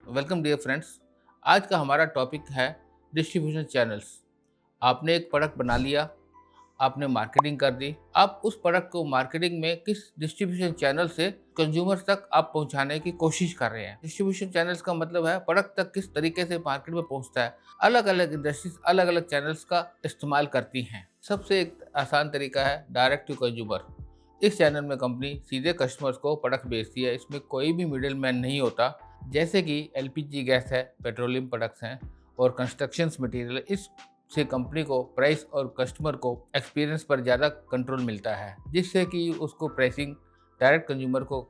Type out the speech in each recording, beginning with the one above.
Welcome dear friends. आज का हमारा टॉपिक है डिस्ट्रीब्यूशन चैनल्स। आपने एक प्रोडक्ट बना लिया, आपने मार्केटिंग कर दी। आप उस प्रोडक्ट को मार्केटिंग में किस डिस्ट्रीब्यूशन चैनल से कंज्यूमर्स तक आप पहुंचाने की कोशिश कर रहे हैं। डिस्ट्रीब्यूशन चैनल्स का मतलब है प्रोडक्ट तक किस तरीके से मार्केट में पहुंचता है। अलग अलग इंडस्ट्रीज अलग अलग चैनल्स का इस्तेमाल करती हैं। सबसे एक आसान तरीका है डायरेक्ट टू कंज्यूमर। इस चैनल में कंपनी सीधे कस्टमर्स को प्रोडक्ट बेचती है। इसमें कोई भी मिडिल मैन नहीं होता। जैसे कि एलपीजी गैस है, पेट्रोलियम प्रोडक्ट्स हैं और कंस्ट्रक्शंस मटेरियल। इससे कंपनी को प्राइस और कस्टमर को एक्सपीरियंस पर ज़्यादा कंट्रोल मिलता है, जिससे कि उसको प्राइसिंग डायरेक्ट कंज्यूमर को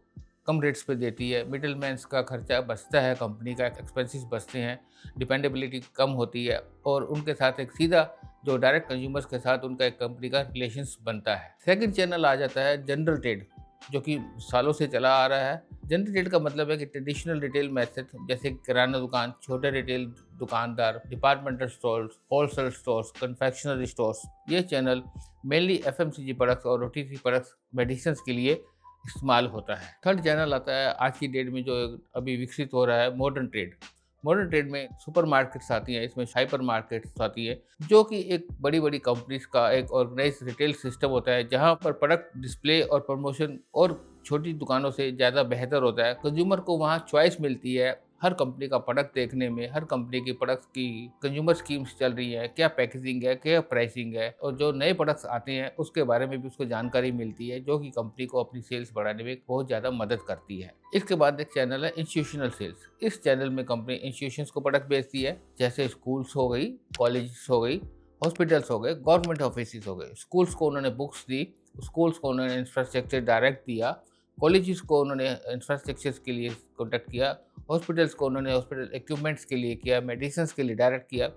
कम रेट्स पे देती है। मिडिल मैन्स का खर्चा बचता है, कंपनी का एक्सपेंसेस बचते हैं, डिपेंडेबिलिटी कम होती है और उनके साथ एक सीधा जो डायरेक्ट कंज्यूमर्स के साथ उनका एक कंपनी का रिलेशंस बनता है। सेकंड चैनल आ जाता है जनरल ट्रेड, जो कि सालों से चला आ रहा है। जनरल ट्रेड का मतलब है कि ट्रेडिशनल रिटेल मेथड, जैसे किराना दुकान, छोटे रिटेल दुकानदार, departmental stores, wholesale stores, confectionery stores. ये चैनल मेनली एफएमसीजी प्रोडक्ट्स और ओटीसी प्रोडक्ट्स, मेडिसिन के लिए इस्तेमाल होता है। थर्ड चैनल आता है आज की डेट में जो अभी विकसित हो रहा है, मॉडर्न ट्रेड। मॉडर्न ट्रेड में सुपर मार्केट्स आती हैं, इसमें हाइपर मार्केट्स आती है, जो कि एक बड़ी बड़ी कंपनीज का एक ऑर्गेनाइज रिटेल सिस्टम होता है, जहां पर प्रोडक्ट डिस्प्ले और प्रमोशन और छोटी दुकानों से ज़्यादा बेहतर होता है। कंज्यूमर को वहां चॉइस मिलती है हर कंपनी का प्रोडक्ट देखने में। हर कंपनी की प्रोडक्ट्स की कंज्यूमर स्कीम्स चल रही है, क्या पैकेजिंग है, क्या प्राइसिंग है, और जो नए प्रोडक्ट्स आते हैं उसके बारे में भी उसको जानकारी मिलती है, जो कि कंपनी को अपनी सेल्स बढ़ाने में बहुत ज़्यादा मदद करती है। इसके बाद एक चैनल है इंस्टीट्यूशनल सेल्स। इस चैनल में कंपनी इंस्टीट्यूशंस को प्रोडक्ट बेचती है, जैसे स्कूल्स हो गई, कॉलेजेस हो गई, हॉस्पिटल्स हो गए, गवर्नमेंट ऑफिस हो गए। स्कूल्स को उन्होंने बुक्स दी, स्कूल्स को उन्होंने इंफ्रास्ट्रक्चर डायरेक्ट दिया, कॉलेजेस को उन्होंने इंफ्रास्ट्रक्चर के लिए कॉन्टेक्ट किया, हॉस्पिटल्स को उन्होंने हॉस्पिटल इक्विपमेंट्स के लिए किया, मेडिसिन के लिए डायरेक्ट किया,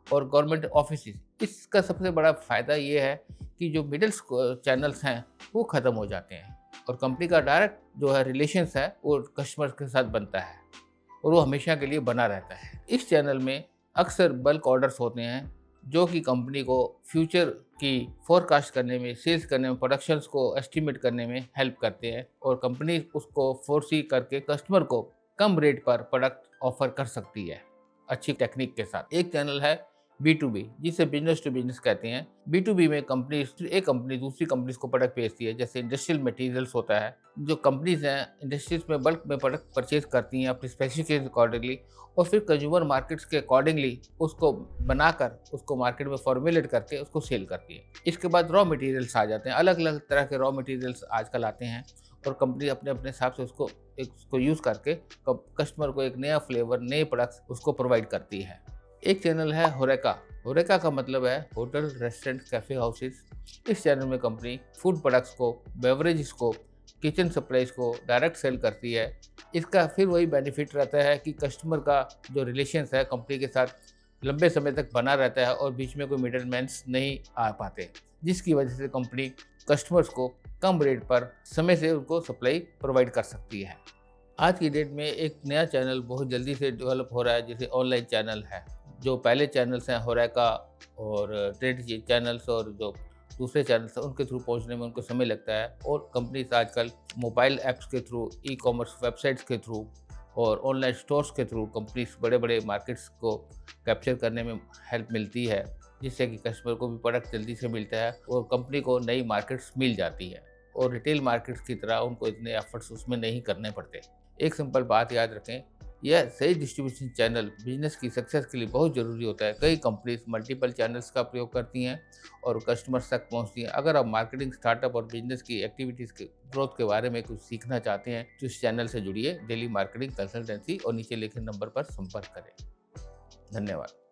और गवर्नमेंट ऑफिस। इसका सबसे बड़ा फ़ायदा ये है कि जो मिडिल चैनल्स हैं वो ख़त्म हो जाते हैं और कंपनी का डायरेक्ट जो है रिलेशंस है वो कस्टमर के साथ बनता है और वो हमेशा के लिए बना रहता है। इस चैनल में अक्सर बल्क ऑर्डर्स होते हैं, जो कि कंपनी को फ्यूचर की फोरकास्ट करने में, सेल्स करने में, प्रोडक्शंस को एस्टिमेट करने में हेल्प करते हैं और कंपनी उसको फोरसी करके कस्टमर को कम रेट पर प्रोडक्ट ऑफर कर सकती है अच्छी टेक्निक के साथ। एक चैनल है B2B, जिसे बिजनेस टू बिजनेस कहते हैं। B2B में एक कंपनी दूसरी कंपनीज को प्रोडक्ट बेचती है, जैसे इंडस्ट्रियल मटेरियल्स होता है। जो कंपनीज हैं इंडस्ट्रीज में बल्क में प्रोडक्ट परचेज करती हैं अपनी स्पेसिफिकेशन अकॉर्डिंगली, और फिर कंज्यूमर मार्केट्स के अकॉर्डिंगली उसको बनाकर उसको मार्केट में फॉर्मुलेट करके उसको सेल करती है। इसके बाद रॉ मटेरियल्स आ जाते हैं। अलग अलग तरह के रॉ मटेरियल्स आजकल आते हैं और कंपनी अपने अपने हिसाब से उसको यूज़ करके कस्टमर को एक नया फ्लेवर, नए प्रोडक्ट्स उसको प्रोवाइड करती है। एक चैनल है होरेका। होरेका का मतलब है होटल, रेस्टोरेंट, कैफे हाउसेस। इस चैनल में कंपनी फूड प्रोडक्ट्स को, बेवरेजेस को, किचन सप्लाईज को डायरेक्ट सेल करती है। इसका फिर वही बेनिफिट रहता है कि कस्टमर का जो रिलेशंस है कंपनी के साथ लंबे समय तक बना रहता है और बीच में कोई मिडल मैन्स नहीं आ पाते, जिसकी वजह से कंपनी कस्टमर्स को कम रेट पर समय से उनको सप्लाई प्रोवाइड कर सकती है। आज की डेट में एक नया चैनल बहुत जल्दी से डेवलप हो रहा है, जैसे ऑनलाइन चैनल है। जो पहले चैनल्स हैं होरेका और ट्रेड चैनल्स और जो दूसरे चैनल्स हैं, उनके थ्रू पहुंचने में उनको समय लगता है, और कंपनीज आजकल मोबाइल ऐप्स के थ्रू, ई कॉमर्स वेबसाइट्स के थ्रू और ऑनलाइन स्टोर्स के थ्रू कंपनीज बड़े बड़े मार्केट्स को कैप्चर करने में हेल्प मिलती है, जिससे कि कस्टमर को भी प्रोडक्ट जल्दी से मिलता है और कंपनी को नई मार्केट्स मिल जाती है, और रिटेल मार्केट्स की तरह उनको इतने एफर्ट्स उसमें नहीं करने पड़ते। एक सिंपल बात याद रखें, यह सही डिस्ट्रीब्यूशन चैनल बिजनेस की सक्सेस के लिए बहुत ज़रूरी होता है। कई कंपनीज मल्टीपल चैनल्स का प्रयोग करती हैं और कस्टमर्स तक पहुंचती हैं। अगर आप मार्केटिंग, स्टार्टअप और बिजनेस की एक्टिविटीज़ के ग्रोथ के बारे में कुछ सीखना चाहते हैं तो इस चैनल से जुड़िए। डेली मार्केटिंग कंसल्टेंसी और नीचे लिखे नंबर पर संपर्क करें। धन्यवाद।